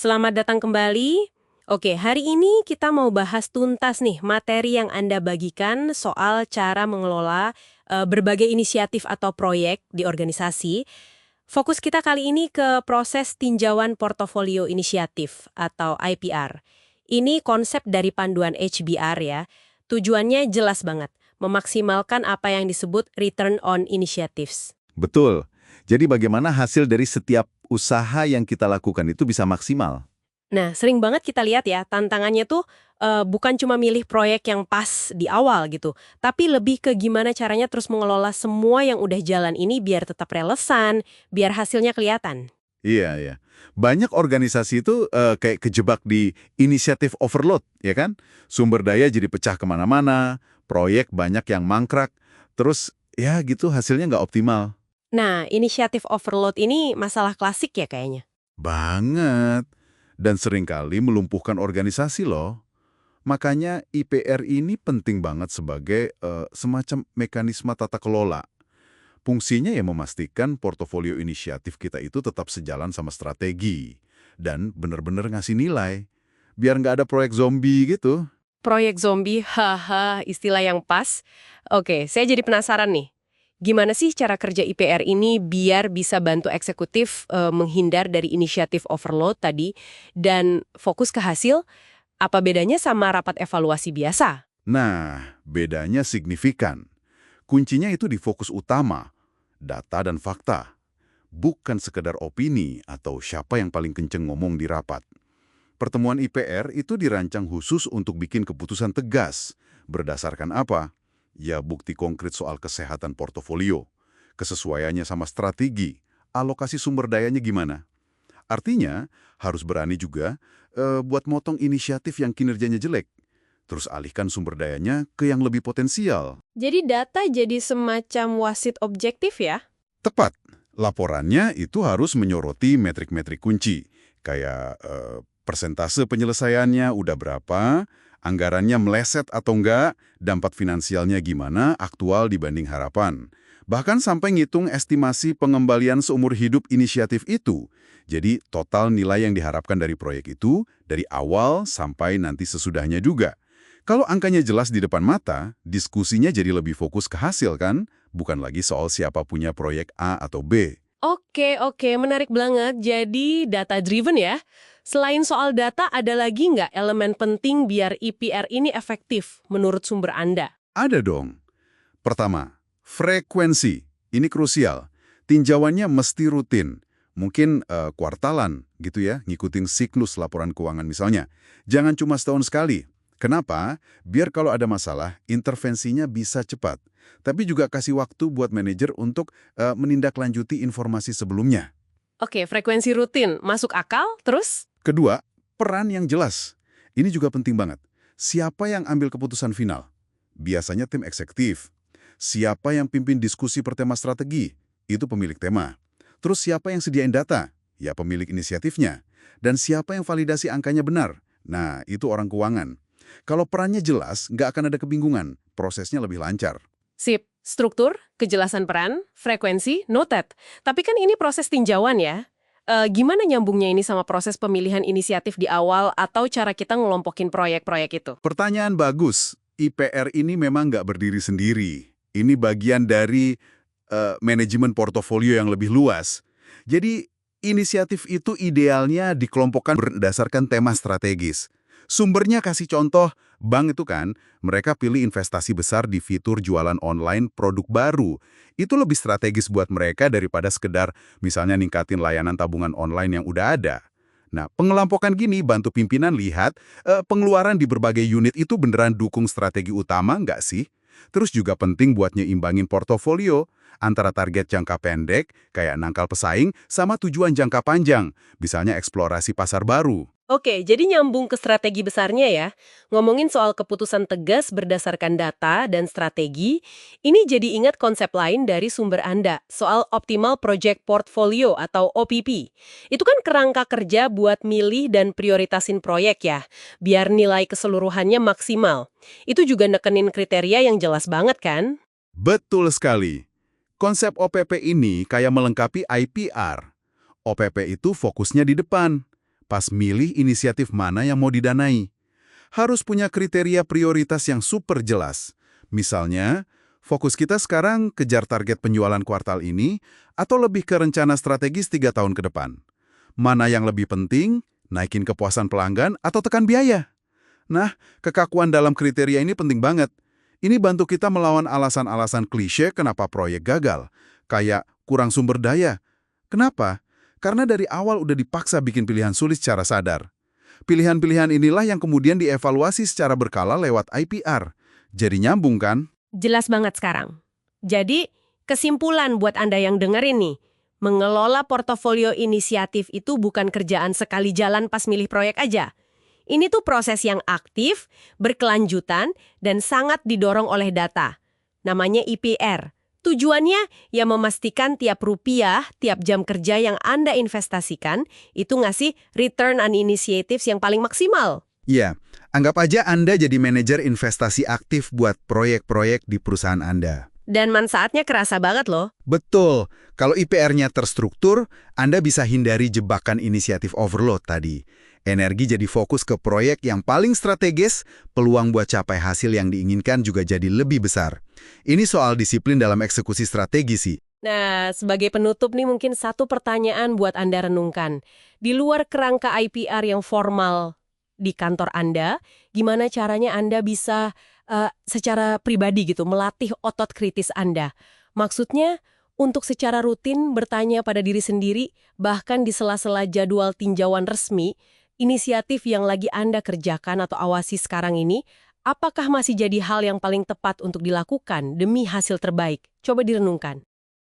Selamat datang kembali. Oke, hari ini kita mau bahas tuntas nih materi yang Anda bagikan soal cara mengelola berbagai inisiatif atau proyek di organisasi. Fokus kita kali ini ke proses tinjauan portofolio inisiatif atau IPR. Ini konsep dari panduan HBR ya. Tujuannya jelas banget, memaksimalkan apa yang disebut return on initiatives. Betul. Jadi bagaimana hasil dari setiap usaha yang kita lakukan itu bisa maksimal? Nah, sering banget kita lihat ya, tantangannya tuh bukan cuma milih proyek yang pas di awal gitu, tapi lebih ke gimana caranya terus mengelola semua yang udah jalan ini biar tetap relevan, biar hasilnya kelihatan. Iya, iya. Banyak organisasi itu kayak kejebak di inisiatif overload, ya kan? Sumber daya jadi pecah kemana-mana, proyek banyak yang mangkrak, terus ya gitu hasilnya nggak optimal. Nah, inisiatif overload ini masalah klasik ya kayaknya. Banget. Dan seringkali melumpuhkan organisasi loh. Makanya IPR ini penting banget sebagai semacam mekanisme tata kelola. Fungsinya ya memastikan portofolio inisiatif kita itu tetap sejalan sama strategi. Dan benar-benar ngasih nilai. Biar nggak ada proyek zombie gitu. Proyek zombie, haha, istilah yang pas. Oke, saya jadi penasaran nih. Gimana sih cara kerja IPR ini biar bisa bantu eksekutif menghindar dari inisiatif overload tadi dan fokus ke hasil? Apa bedanya sama rapat evaluasi biasa? Nah, bedanya signifikan. Kuncinya itu di fokus utama, data dan fakta. Bukan sekedar opini atau siapa yang paling kenceng ngomong di rapat. Pertemuan IPR itu dirancang khusus untuk bikin keputusan tegas. Berdasarkan apa? Ya bukti konkret soal kesehatan portofolio, kesesuaiannya sama strategi, alokasi sumber dayanya gimana. Artinya, harus berani juga buat motong inisiatif yang kinerjanya jelek, terus alihkan sumber dayanya ke yang lebih potensial. Jadi data jadi semacam wasit objektif ya? Tepat, laporannya itu harus menyoroti metrik-metrik kunci, kayak persentase penyelesaiannya udah berapa, anggarannya meleset atau enggak, dampak finansialnya gimana, aktual dibanding harapan. Bahkan sampai ngitung estimasi pengembalian seumur hidup inisiatif itu. Jadi total nilai yang diharapkan dari proyek itu, dari awal sampai nanti sesudahnya juga. Kalau angkanya jelas di depan mata, diskusinya jadi lebih fokus ke hasil kan? Bukan lagi soal siapa punya proyek A atau B. Oke, menarik banget. Jadi data driven ya. Selain soal data, ada lagi nggak elemen penting biar IPR ini efektif menurut sumber Anda? Ada dong. Pertama, frekuensi. Ini krusial. Tinjauannya mesti rutin. Mungkin kuartalan gitu ya, ngikutin siklus laporan keuangan misalnya. Jangan cuma setahun sekali. Kenapa? Biar kalau ada masalah, intervensinya bisa cepat. Tapi juga kasih waktu buat manajer untuk menindaklanjuti informasi sebelumnya. Oke, frekuensi rutin. Masuk akal, terus? Kedua, peran yang jelas. Ini juga penting banget. Siapa yang ambil keputusan final? Biasanya tim eksekutif. Siapa yang pimpin diskusi per tema strategi? Itu pemilik tema. Terus siapa yang sediain data? Ya pemilik inisiatifnya. Dan siapa yang validasi angkanya benar? Nah, itu orang keuangan. Kalau perannya jelas, nggak akan ada kebingungan. Prosesnya lebih lancar. Sip. Struktur, kejelasan peran, frekuensi, noted. Tapi kan ini proses tinjauan ya. Gimana nyambungnya ini sama proses pemilihan inisiatif di awal atau cara kita ngelompokin proyek-proyek itu? Pertanyaan bagus. IPR ini memang nggak berdiri sendiri. Ini bagian dari manajemen portofolio yang lebih luas. Jadi, inisiatif itu idealnya dikelompokkan berdasarkan tema strategis. Sumbernya kasih contoh, bank itu kan, mereka pilih investasi besar di fitur jualan online produk baru. Itu lebih strategis buat mereka daripada sekedar misalnya ningkatin layanan tabungan online yang udah ada. Nah, pengelompokan gini bantu pimpinan lihat pengeluaran di berbagai unit itu beneran dukung strategi utama nggak sih? Terus juga penting buat nyimbangin portofolio antara target jangka pendek, kayak nangkal pesaing, sama tujuan jangka panjang, misalnya eksplorasi pasar baru. Oke, jadi nyambung ke strategi besarnya ya. Ngomongin soal keputusan tegas berdasarkan data dan strategi, ini jadi ingat konsep lain dari sumber Anda, soal Optimal Project Portfolio atau OPP. Itu kan kerangka kerja buat milih dan prioritasin proyek ya, biar nilai keseluruhannya maksimal. Itu juga nekenin kriteria yang jelas banget kan? Betul sekali. Konsep OPP ini kayak melengkapi IPR. OPP itu fokusnya di depan. pas milih inisiatif mana yang mau didanai. Harus punya kriteria prioritas yang super jelas. Misalnya, fokus kita sekarang kejar target penjualan kuartal ini atau lebih ke rencana strategis 3 tahun ke depan. Mana yang lebih penting, naikin kepuasan pelanggan atau tekan biaya? Nah, kekakuan dalam kriteria ini penting banget. Ini bantu kita melawan alasan-alasan klise kenapa proyek gagal. Kayak kurang sumber daya. Kenapa? Karena dari awal udah dipaksa bikin pilihan sulit secara sadar. Pilihan-pilihan inilah yang kemudian dievaluasi secara berkala lewat IPR. Jadi nyambung kan? Jelas banget sekarang. Jadi, kesimpulan buat Anda yang dengerin nih, mengelola portofolio inisiatif itu bukan kerjaan sekali jalan pas milih proyek aja. Ini tuh proses yang aktif, berkelanjutan, dan sangat didorong oleh data. Namanya IPR. Tujuannya ya memastikan tiap rupiah, tiap jam kerja yang Anda investasikan itu ngasih return on initiatives yang paling maksimal. Iya, anggap aja Anda jadi manajer investasi aktif buat proyek-proyek di perusahaan Anda. Dan manfaatnya kerasa banget loh. Betul, kalau IPR-nya terstruktur, Anda bisa hindari jebakan inisiatif overload tadi. Energi jadi fokus ke proyek yang paling strategis, peluang buat capai hasil yang diinginkan juga jadi lebih besar. Ini soal disiplin dalam eksekusi strategi sih. Nah, sebagai penutup nih mungkin satu pertanyaan buat Anda renungkan. Di luar kerangka IPR yang formal di kantor Anda, gimana caranya Anda bisa secara pribadi gitu melatih otot kritis Anda? Maksudnya, untuk secara rutin bertanya pada diri sendiri, bahkan di sela-sela jadwal tinjauan resmi, inisiatif yang lagi Anda kerjakan atau awasi sekarang ini, apakah masih jadi hal yang paling tepat untuk dilakukan demi hasil terbaik? Coba direnungkan.